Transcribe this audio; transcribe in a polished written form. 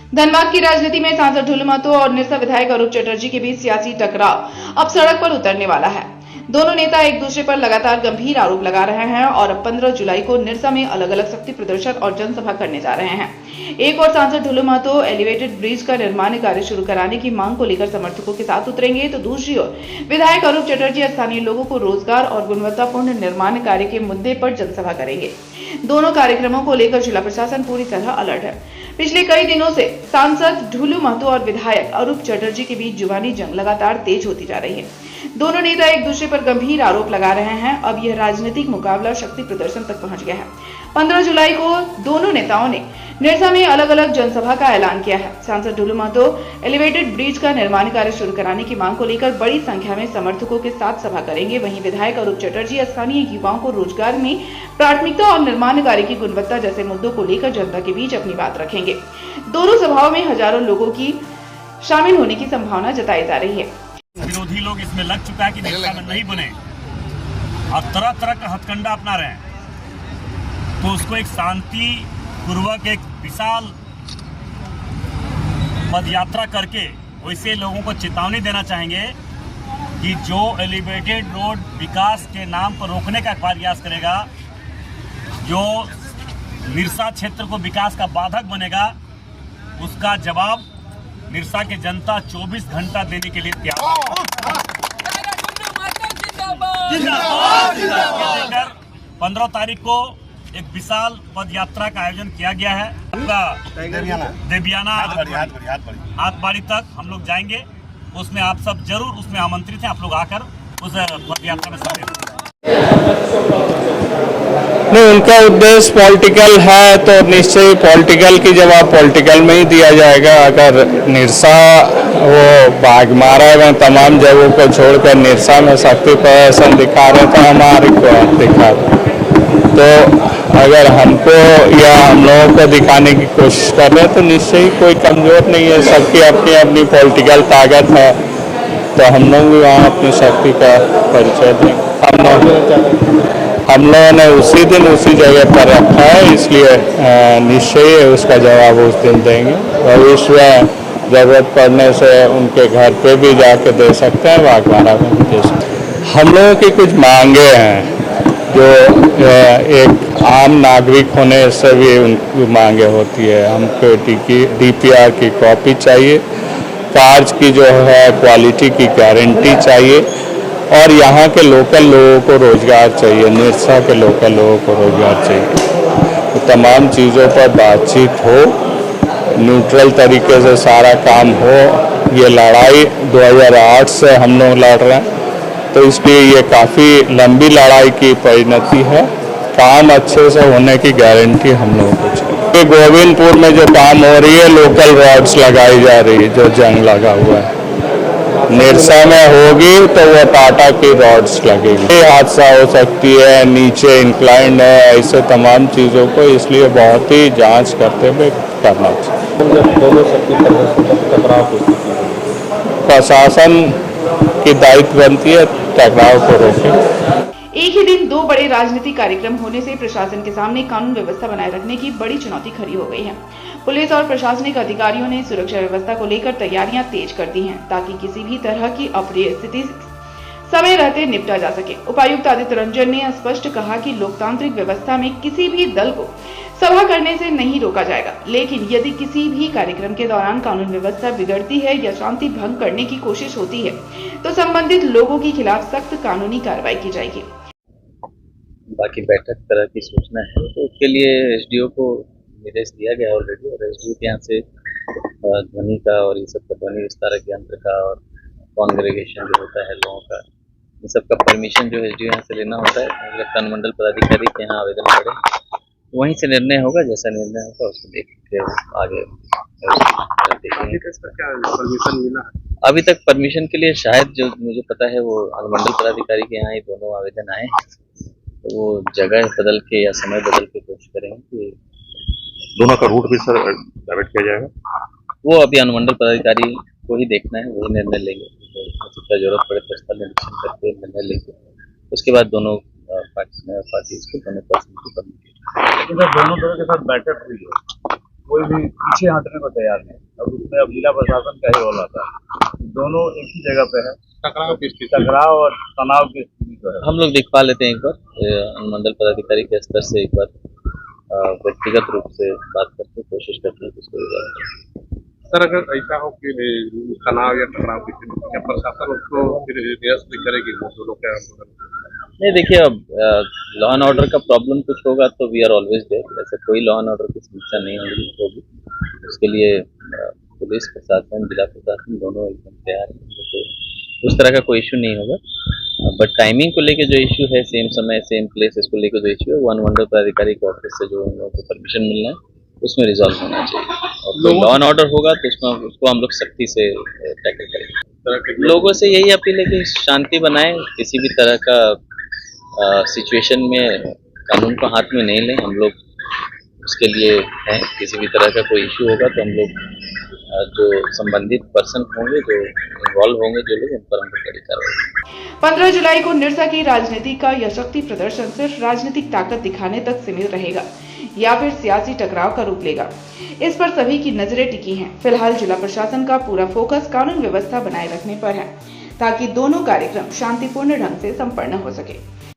धनबाद की राजनीति में सांसद ढुल्लू महतो और निरसा विधायक अरूप चटर्जी के बीच सियासी टकराव अब सड़क पर उतरने वाला है। दोनों नेता एक दूसरे पर लगातार गंभीर आरोप लगा रहे हैं और अब 15 जुलाई को निरसा में अलग अलग शक्ति प्रदर्शन और जनसभा करने जा रहे हैं। एक और सांसद ढुल्लू महतो एलिवेटेड ब्रिज का निर्माण कार्य शुरू कराने की मांग को लेकर समर्थकों के साथ उतरेंगे, तो दूसरी ओर विधायक अरूप चटर्जी स्थानीय लोगों को रोजगार और गुणवत्तापूर्ण निर्माण कार्य के मुद्दे पर जनसभा करेंगे। दोनों कार्यक्रमों को लेकर जिला प्रशासन पूरी तरह अलर्ट है। पिछले कई दिनों से सांसद ढुल्लू महतो और विधायक अरूप चटर्जी के बीच जुबानी जंग लगातार तेज होती जा रही है। दोनों नेता एक दूसरे पर गंभीर आरोप लगा रहे हैं। अब यह राजनीतिक मुकाबला शक्ति प्रदर्शन तक पहुंच गया है। 15 जुलाई को दोनों नेताओं ने निरसा में अलग अलग जनसभा का ऐलान किया है। सांसद ढुल्लू महतो एलिवेटेड ब्रिज का निर्माण कार्य शुरू कराने की मांग को लेकर बड़ी संख्या में समर्थकों के साथ सभा करेंगे। वहीं विधायक अरूप चटर्जी स्थानीय युवाओं को रोजगार में प्राथमिकता और निर्माण कार्य की गुणवत्ता जैसे मुद्दों को लेकर जनता के बीच अपनी बात रखेंगे। दोनों सभाओं में हजारों लोगों की शामिल होने की संभावना जताई जा रही है। विरोधी लोग इसमें लग चुका है कि निरसा में नहीं बने और तरह तरह का हथकंडा अपना रहे हैं, तो उसको एक शांति पूर्वक एक विशाल पद यात्रा करके वैसे लोगों को चेतावनी देना चाहेंगे कि जो एलिवेटेड रोड विकास के नाम पर रोकने का प्रयास करेगा, जो निरसा क्षेत्र को विकास का बाधक बनेगा, उसका जवाब निरसा के जनता 24 घंटा देने के लिए तैयार है। 15 तारीख को एक विशाल पद यात्रा का आयोजन किया गया है। देवियाना हाथबाड़ी तक हम लोग जाएंगे। उसमें आप सब जरूर उसमें आमंत्रित हैं। आप लोग आकर उस पद यात्रा में शामिल नहीं, उनका उद्देश्य पॉलिटिकल है तो निश्चय ही पॉलिटिकल की जवाब पॉलिटिकल में ही दिया जाएगा। अगर निरसा वो बाघमारा में तमाम जगहों को छोड़कर निरसा में शक्ति प्रदर्शन दिखा रहे तो हमारे को दिखा रहे, तो अगर हमको या हम लोगों को दिखाने की कोशिश कर रहे हैं तो निश्चय ही कोई कमजोर नहीं है। सबकी अपनी अपनी पॉलिटिकल ताकत है, तो हम लोग भी वहाँ अपनी शक्ति का परिचय देंगे। हम लोगों ने उसी दिन उसी जगह पर रखा है, इसलिए निश्चय उसका जवाब उस दिन देंगे। भविष्य में जरूरत पड़ने से उनके घर पे भी जाके दे सकते हैं, बागवाड़ा में भी दे सकते हैं। हम लोगों की कुछ मांगे हैं जो एक आम नागरिक होने से भी उनकी मांगे होती है। हमको DPR की कॉपी चाहिए, कार्ज की जो है क्वालिटी की गारंटी चाहिए और यहाँ के लोकल लोगों को रोजगार चाहिए, निरसा के लोकल लोगों को रोजगार चाहिए। तो तमाम चीज़ों पर बातचीत हो, न्यूट्रल तरीके से सारा काम हो। ये लड़ाई 2008 से हम लोग लड़ रहे हैं, तो इसलिए ये काफ़ी लंबी लड़ाई की परिणति है। काम अच्छे से होने की गारंटी हम लोगों को चाहिए। गोविंदपुर में जो काम हो रही है, लोकल रॉड्स लगाई जा रही है, जो जंग लगा हुआ है, निरसा में होगी तो वो टाटा की रॉड्स लगेगी। हादसा हो सकती है, नीचे इंक्लाइंड है, ऐसे तमाम चीज़ों को इसलिए बहुत ही जांच करते हुए करना चाहिए। प्रशासन की दायित्व बनती है टकराव को रोके। एक ही दिन दो बड़े राजनीतिक कार्यक्रम होने से प्रशासन के सामने कानून व्यवस्था बनाए रखने की बड़ी चुनौती खड़ी हो गई है। पुलिस और प्रशासनिक अधिकारियों ने सुरक्षा व्यवस्था को लेकर तैयारियां तेज कर दी हैं, ताकि किसी भी तरह की अप्रिय स्थिति समय रहते निपटा जा सके। उपायुक्त आदित्य रंजन ने स्पष्ट कहा कि लोकतांत्रिक व्यवस्था में किसी भी दल को सभा करने से नहीं रोका जाएगा, लेकिन यदि किसी भी कार्यक्रम के दौरान कानून व्यवस्था बिगड़ती है या शांति भंग करने की कोशिश होती है तो संबंधित लोगों के खिलाफ सख्त कानूनी कार्रवाई की जाएगी। बाकी बैठक तरह की सूचना है तो उसके लिए SDO को निर्देश दिया गया ऑलरेडी, और SDO के यहाँ से ध्वनि का और ये सब का ध्वनि विस्तारक यंत्र का और कॉन्ग्रेगेशन जो होता है लोगों का, इन सब का परमिशन जो SDO यहाँ से लेना होता है। अगर अनुमंडल पदाधिकारी के यहाँ आवेदन करें, वहीं से निर्णय होगा। जैसा निर्णय होगा उसको देख के आगे अभी तक परमिशन के लिए शायद जो मुझे पता है वो अनुमंडल पदाधिकारी के यहाँ ही दोनों आवेदन आए हैं, तो वो जगह बदल के या समय बदल के कोशिश करेंगे कि दोनों का रूट भी सर डाइवर्ट किया जाएगा। वो अभी अनुमंडल पदाधिकारी को ही देखना है, वही निर्णय लेंगे। तो उसका जरूरत पड़े तो स्थल निरीक्षण करके निर्णय लेंगे। उसके बाद दोनों पार्टीज को दोनों पर्सन की परमिशन। दोनों तरह के साथ बैठक हुई है कोई भी पीछे हटने को तैयार नहीं। अब उसमें अब जिला प्रशासन का ही रोल आता है। दोनों एक ही जगह पे है, टकराव और तनाव की स्थिति जो है। हम लोग दिखवा लेते हैं एक बार अनुमंडल पदाधिकारी के स्तर से, एक बार व्यक्तिगत रूप से बात करके कोशिश करते हैं उसको रिजॉल्व करें। सर, अगर ऐसा हो कि तनाव या टकराव की स्थिति, क्या प्रशासन उसको फिर निरस्त करेगी दोनों के आंदोलन? नहीं, देखिए, अब लॉ एंड ऑर्डर का प्रॉब्लम कुछ होगा तो वी आर ऑलवेज देयर। ऐसे कोई लॉ एंड ऑर्डर की समस्या नहीं होगी। उसके लिए पुलिस प्रशासन, जिला प्रशासन दोनों एकदम तैयार हैं, तो उस तरह का कोई इशू नहीं होगा। बट टाइमिंग को लेके जो इशू है, सेम समय सेम प्लेस, इसको लेके जो इशू है वो अनुमंडल पदाधिकारी के ऑफिस से जो उन लोगों को परमिशन मिलना है उसमें रिजॉल्व होना चाहिए। और कोई लॉ एंड ऑर्डर होगा तो उसको हम लोग सख्ती से टैकल करेंगे। लोगों से यही अपील है कि शांति बनाएं, किसी भी तरह का सिचुएशन में कानून को हाथ में नहीं लें। हम लोग उसके लिए हैं। किसी भी तरह का कोई इशू होगा तो हम लोग जो संबंधित पर्सन होंगे, जो इन्वॉल्व होंगे, जो लोग, उन पर हम लोग कड़ी कार्रवाई। 15 जुलाई को निरसा की राजनीति का यह शक्ति प्रदर्शन सिर्फ राजनीतिक ताकत दिखाने तक सीमित रहेगा या फिर सियासी टकराव का रूप लेगा, इस पर सभी की नजरें टिकी हैं। फिलहाल जिला प्रशासन का पूरा फोकस कानून व्यवस्था बनाए रखने पर है ताकि दोनों कार्यक्रम शांतिपूर्ण ढंग से संपन्न हो सके।